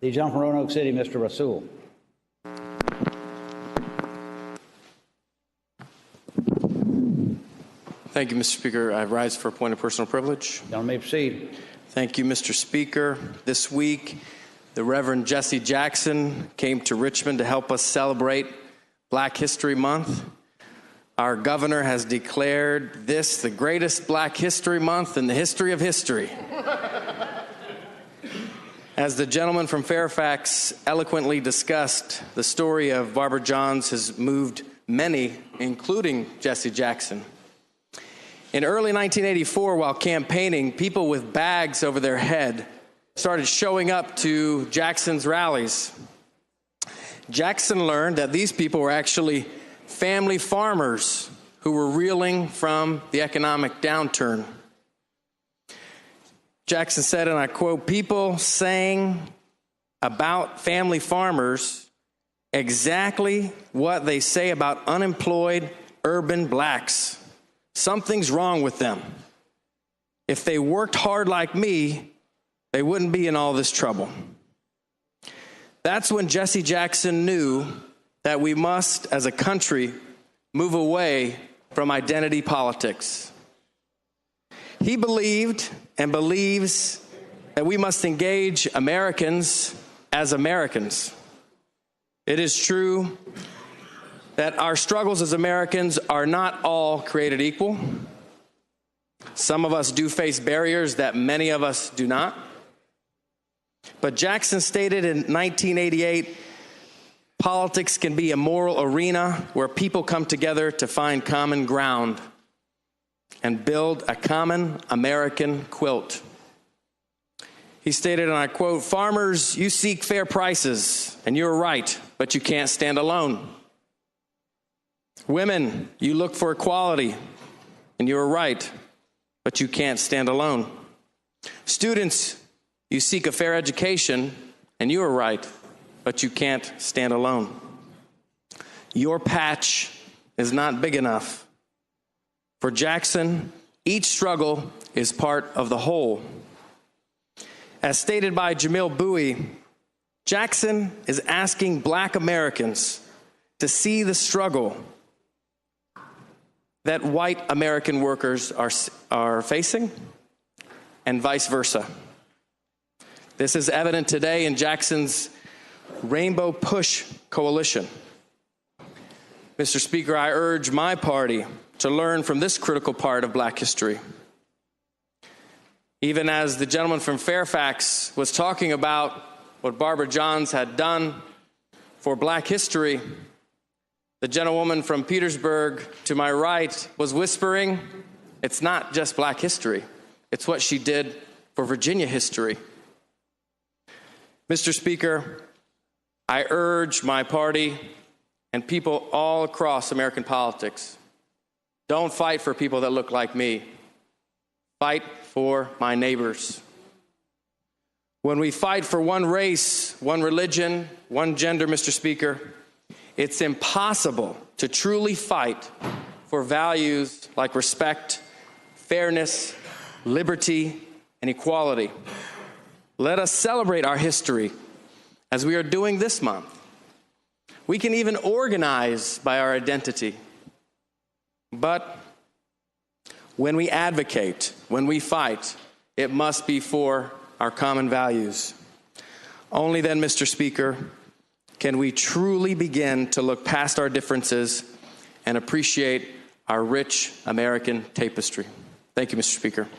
The gentleman from Roanoke City, Mr. Rasoul. Thank you, Mr. Speaker. I rise for a point of personal privilege. Gentleman may proceed. Thank you, Mr. Speaker. This week, the Reverend Jesse Jackson came to Richmond to help us celebrate Black History Month. Our governor has declared this the greatest Black History Month in the history of history. As the gentleman from Fairfax eloquently discussed, the story of Barbara Johns has moved many, including Jesse Jackson. In early 1984, while campaigning, people with bags over their head started showing up to Jackson's rallies. Jackson learned that these people were actually family farmers who were reeling from the economic downturn. Jackson said, and I quote, "People saying about family farmers exactly what they say about unemployed urban blacks. Something's wrong with them. If they worked hard like me, they wouldn't be in all this trouble." That's when Jesse Jackson knew that we must, as a country, move away from identity politics. He believed and believes that we must engage Americans as Americans. It is true that our struggles as Americans are not all created equal. Some of us do face barriers that many of us do not. But Jackson stated in 1988, politics can be a moral arena where people come together to find common ground and build a common American quilt. He stated, and I quote, "Farmers, you seek fair prices, and you're right, but you can't stand alone. Women, you look for equality, and you're right, but you can't stand alone. Students, you seek a fair education, and you are right, but you can't stand alone. Your patch is not big enough." For Jackson, each struggle is part of the whole. As stated by Jamil Bowie, Jackson is asking Black Americans to see the struggle that white American workers are facing, and vice versa. This is evident today in Jackson's Rainbow Push Coalition. Mr. Speaker, I urge my party to learn from this critical part of Black history. Even as the gentleman from Fairfax was talking about what Barbara Johns had done for Black history, the gentlewoman from Petersburg to my right was whispering, it's not just Black history, it's what she did for Virginia history. Mr. Speaker, I urge my party and people all across American politics, don't fight for people that look like me. Fight for my neighbors. When we fight for one race, one religion, one gender, Mr. Speaker, it's impossible to truly fight for values like respect, fairness, liberty, and equality. Let us celebrate our history as we are doing this month. We can even organize by our identity. But when we advocate, when we fight, it must be for our common values. Only then, Mr. Speaker, can we truly begin to look past our differences and appreciate our rich American tapestry. Thank you, Mr. Speaker.